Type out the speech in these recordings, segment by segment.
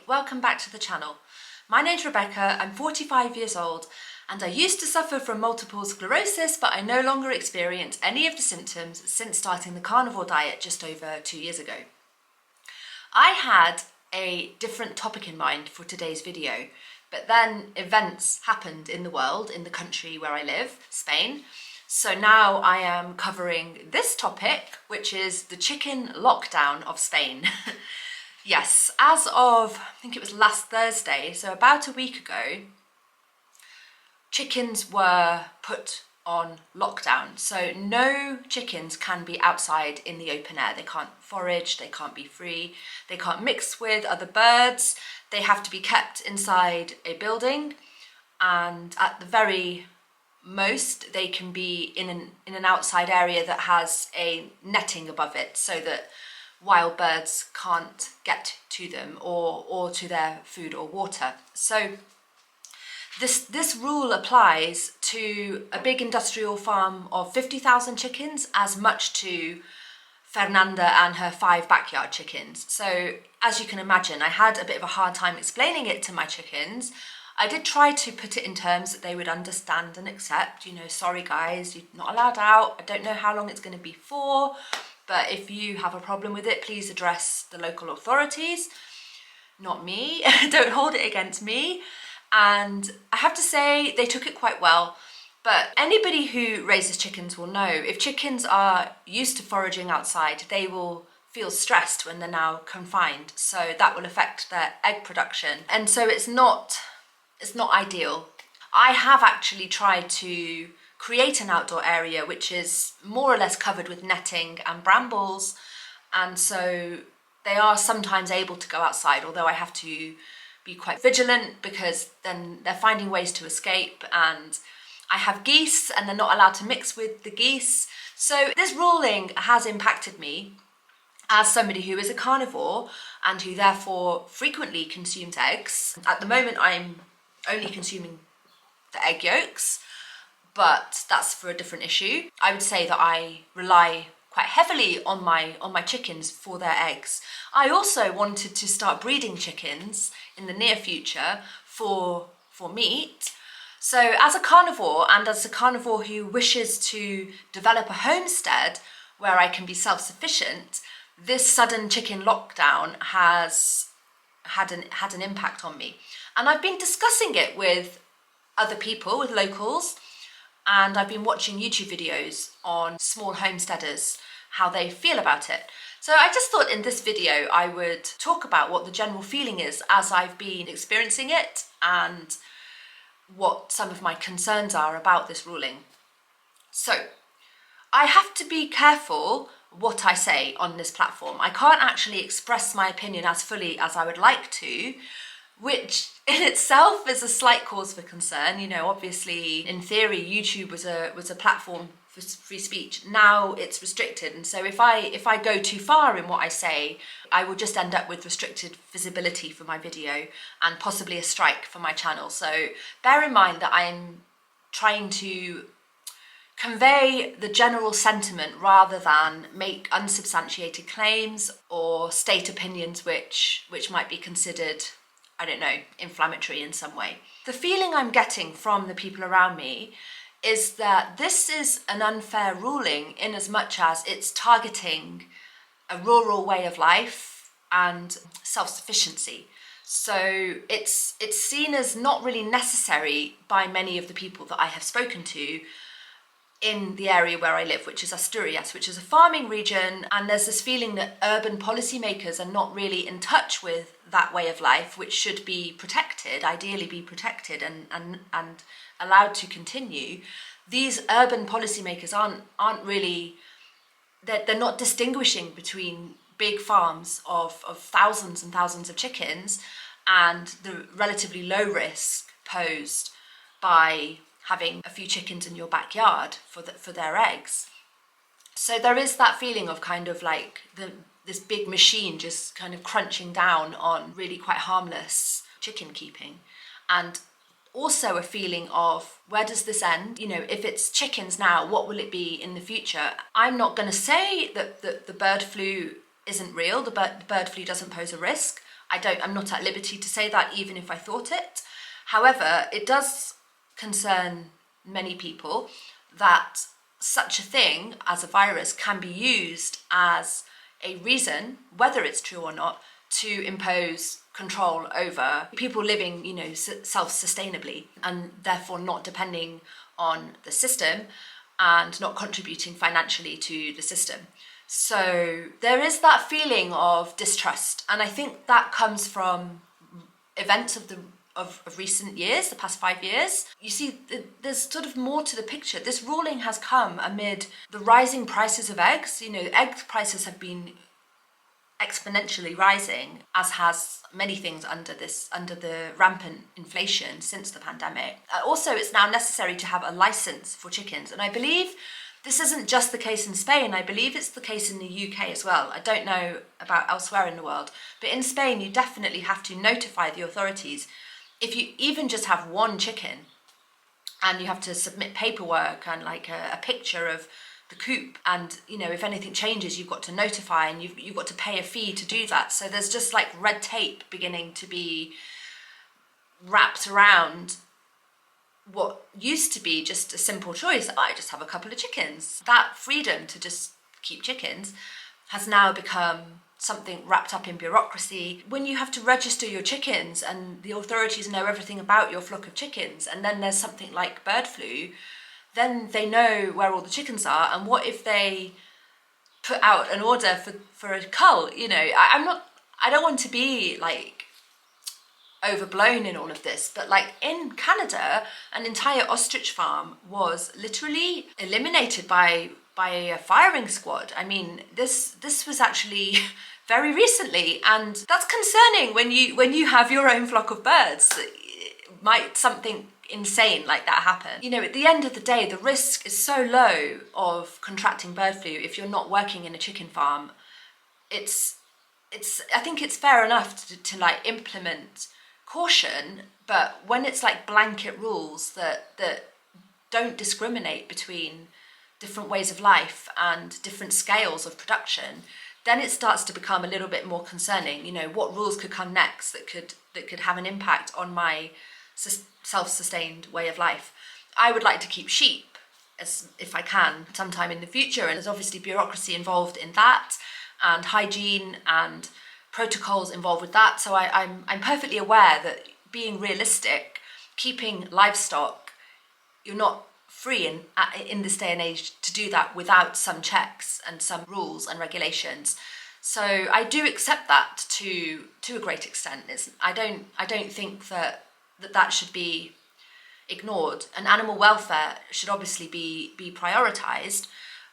welcome back to the channel. My name's Rebecca, I'm 45 years old and I used to suffer from multiple sclerosis, but I no longer experience any of the symptoms since starting the carnivore diet just over 2 years ago. I had a different topic in mind for today's video, but then events happened in the world, in the country where I live, Spain. So now I am covering this topic, which is the chicken lockdown of Spain. Yes, as of, I think it was last Thursday, so about a week ago, chickens were put on lockdown. So no chickens can be outside in the open air. They can't forage, they can't be free, they can't mix with other birds. They have to be kept inside a building, and at the very most they can be in an outside area that has a netting above it so that wild birds can't get to them or to their food or water. So this rule applies to a big industrial farm of 50,000 chickens, as much to Fernanda and her 5 backyard chickens. So as you can imagine, I had a bit of a hard time explaining it to my chickens. I did try to put it in terms that they would understand and accept. You know, sorry guys, you're not allowed out. I don't know how long it's going to be for, but if you have a problem with it, please address the local authorities, not me. Don't hold it against me. And I have to say they took it quite well. But anybody who raises chickens will know if chickens are used to foraging outside, they will feel stressed when they're now confined. So that will affect their egg production. And so it's not ideal. I have actually tried to create an outdoor area which is more or less covered with netting and brambles, and so they are sometimes able to go outside, although I have to be quite vigilant because then they're finding ways to escape. And I have geese and they're not allowed to mix with the geese. So this ruling has impacted me as somebody who is a carnivore and who therefore frequently consumes eggs. At the moment I'm only consuming the egg yolks, but that's for a different issue. I would say that I rely quite heavily on my chickens for their eggs. I also wanted to start breeding chickens in the near future for meat. So as a carnivore, and as a carnivore who wishes to develop a homestead where I can be self-sufficient, this sudden chicken lockdown has had an impact on me. And I've been discussing it with other people, with locals, and I've been watching YouTube videos on small homesteaders, how they feel about it. So I just thought in this video I would talk about what the general feeling is as I've been experiencing it and what some of my concerns are about this ruling. So I have to be careful what I say on this platform. I can't actually express my opinion as fully as I would like to, which in itself is a slight cause for concern. You know, obviously in theory YouTube was a platform for free speech. Now it's restricted, and so if I go too far in what I say, I will just end up with restricted visibility for my video and possibly a strike for my channel. So bear in mind that I'm trying to convey the general sentiment rather than make unsubstantiated claims or state opinions which might be considered, I don't know, inflammatory in some way. The feeling I'm getting from the people around me is that this is an unfair ruling in as much as it's targeting a rural way of life and self-sufficiency. So it's seen as not really necessary by many of the people that I have spoken to in the area where I live, which is Asturias, which is a farming region, and there's this feeling that urban policymakers are not really in touch with that way of life, which should be protected, ideally be protected and allowed to continue. These urban policymakers aren't really, they're not distinguishing between big farms of thousands and thousands of chickens and the relatively low risk posed by having a few chickens in your backyard for their eggs. So there is that feeling of kind of like this big machine just kind of crunching down on really quite harmless chicken keeping. And also a feeling of, where does this end? You know, if it's chickens now, what will it be in the future? I'm not going to say that the bird flu isn't real, the bird flu doesn't pose a risk. I'm not at liberty to say that, even if I thought it. However, it does concern many people that such a thing as a virus can be used as a reason, whether it's true or not, to impose control over people living, self-sustainably, and therefore not depending on the system and not contributing financially to the system. So there is that feeling of distrust, and I think that comes from events of recent years, the past 5 years. You see, there's sort of more to the picture. This ruling has come amid the rising prices of eggs. Egg prices have been exponentially rising, as has many things under the rampant inflation since the pandemic. Also, it's now necessary to have a license for chickens, and I believe this isn't just the case in Spain. I believe it's the case in the UK as well. I don't know about elsewhere in the world, but in Spain you definitely have to notify the authorities if you even just have one chicken, and you have to submit paperwork and like a picture of the coop, and if anything changes you've got to notify, and you've got to pay a fee to do that. So there's just like red tape beginning to be wrapped around what used to be just a simple choice. I just have a couple of chickens. That freedom to just keep chickens has now become something wrapped up in bureaucracy. When you have to register your chickens and the authorities know everything about your flock of chickens, and then there's something like bird flu, then they know where all the chickens are. And what if they put out an order for a cull? I don't want to be like overblown in all of this, but like in Canada, an entire ostrich farm was literally eliminated by a firing squad. I mean, this was actually very recently, and that's concerning when you have your own flock of birds. Might something insane like that happen? At the end of the day, the risk is so low of contracting bird flu if you're not working in a chicken farm. I think it's fair enough to like implement caution, but when it's like blanket rules that don't discriminate between different ways of life and different scales of production, then it starts to become a little bit more concerning. What rules could come next that could have an impact on my self-sustained way of life? I would like to keep sheep if I can sometime in the future, and there's obviously bureaucracy involved in that, and hygiene and protocols involved with that. So I'm perfectly aware that, being realistic, keeping livestock, you're not free in this day and age to do that without some checks and some rules and regulations. So I do accept that to a great extent. I don't think that should be ignored, and animal welfare should obviously be prioritised.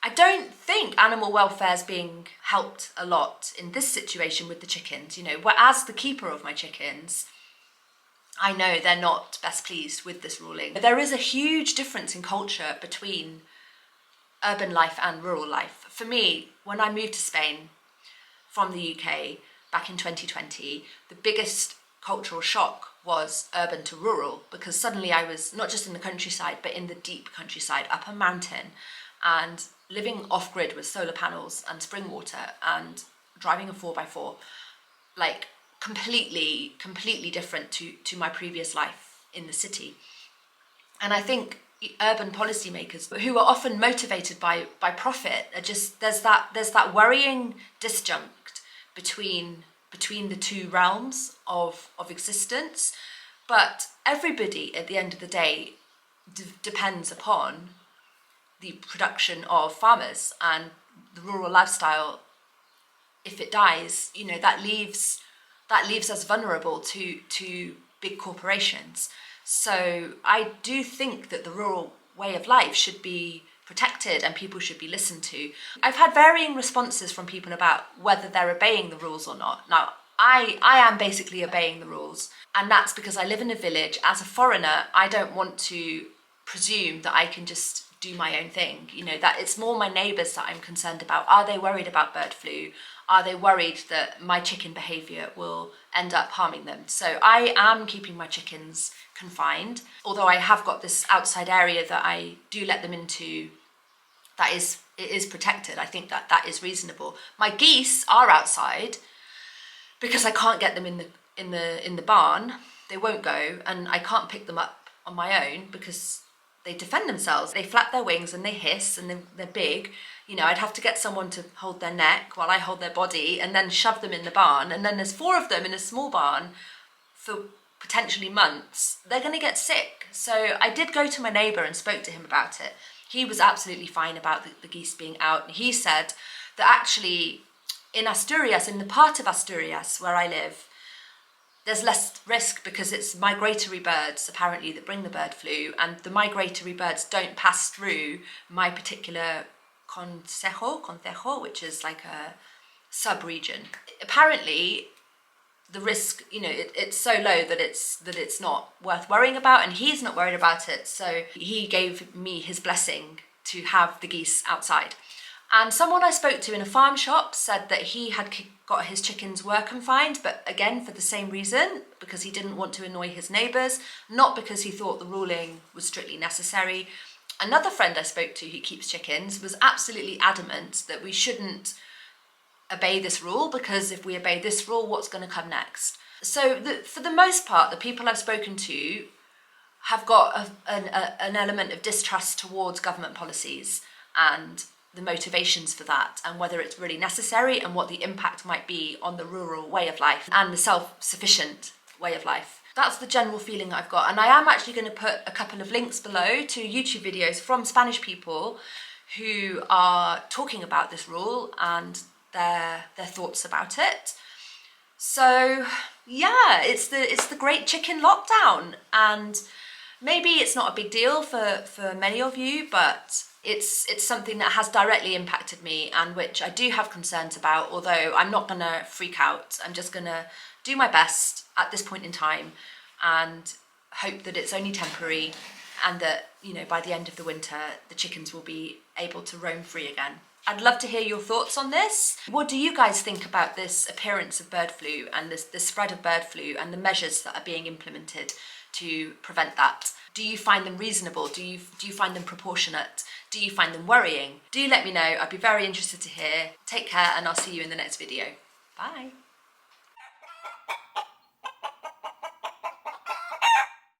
I don't think animal welfare is being helped a lot in this situation with the chickens. As the keeper of my chickens, I know they're not best pleased with this ruling. There is a huge difference in culture between urban life and rural life. For me, when I moved to Spain from the UK back in 2020, the biggest cultural shock was urban to rural, because suddenly I was not just in the countryside, but in the deep countryside, up a mountain, and living off-grid with solar panels and spring water and driving a 4x4, like completely different to my previous life in the city. And I think urban policymakers, who are often motivated by profit, are just there's that worrying disjunct between the two realms of existence. But everybody at the end of the day depends upon the production of farmers, and the rural lifestyle, if it dies, that leaves us vulnerable to big corporations. So I do think that the rural way of life should be protected and people should be listened to. I've had varying responses from people about whether they're obeying the rules or not. Now, I am basically obeying the rules, and that's because I live in a village. As a foreigner, I don't want to presume that I can just do my own thing. That it's more my neighbours that I'm concerned about. Are they worried about bird flu? Are they worried that my chicken behaviour will end up harming them? So I am keeping my chickens confined, although I have got this outside area that I do let them into. It is protected. I think that is reasonable. My geese are outside because I can't get them in the barn. They won't go, and I can't pick them up on my own because they defend themselves. They flap their wings and they hiss and they're big. You know, I'd have to get someone to hold their neck while I hold their body and then shove them in the barn. And then there's 4 of them in a small barn for potentially months. They're going to get sick. So I did go to my neighbour and spoke to him about it. He was absolutely fine about the geese being out. He said that actually in Asturias, in the part of Asturias where I live, there's less risk because it's migratory birds apparently that bring the bird flu, and the migratory birds don't pass through my particular concejo, which is like a sub-region. Apparently the risk, you know, it's so low that it's not worth worrying about, and he's not worried about it. So he gave me his blessing to have the geese outside. And someone I spoke to in a farm shop said that he had got his chickens were confined, but again, for the same reason, because he didn't want to annoy his neighbours, not because he thought the ruling was strictly necessary. Another friend I spoke to who keeps chickens was absolutely adamant that we shouldn't obey this rule, because if we obey this rule, what's going to come next? So for the most part, the people I've spoken to have got an element of distrust towards government policies and the motivations for that, and whether it's really necessary, and what the impact might be on the rural way of life and the self-sufficient way of life. That's the general feeling I've got. And I am actually going to put a couple of links below to YouTube videos from Spanish people who are talking about this rule and their thoughts about it. So yeah, it's the great chicken lockdown, and maybe it's not a big deal for many of you, but it's something that has directly impacted me and which I do have concerns about, although I'm not gonna freak out. I'm just gonna do my best at this point in time and hope that it's only temporary, and that, you know, by the end of the winter, the chickens will be able to roam free again. I'd love to hear your thoughts on this. What do you guys think about this appearance of bird flu and the spread of bird flu and the measures that are being implemented to prevent that? Do you find them reasonable? Do you find them proportionate? Do you find them worrying? Do let me know. I'd be very interested to hear. Take care, and I'll see you in the next video. Bye.